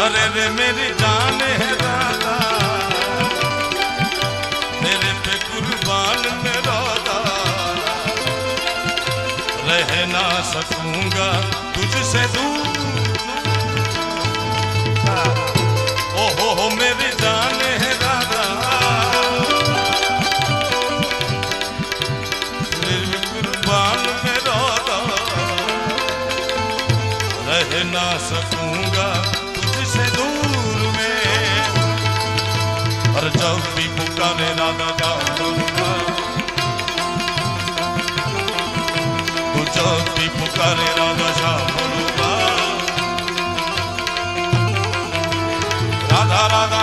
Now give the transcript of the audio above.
अरे रे मेरी जान है राधा, तेरे पे कुर्बान मैं राधा, रह ना सकूंगा तुझसे दूर। ओ हो मेरी जान है राधा, तेरे पे कुर्बान मैं राधा, रह ना सकूंगा तुझसे दूर में। और जब भी पुकारे राधा जा बोलूंगा, तू जब भी पुकारे राधा जा बोलूंगा, राधा राधा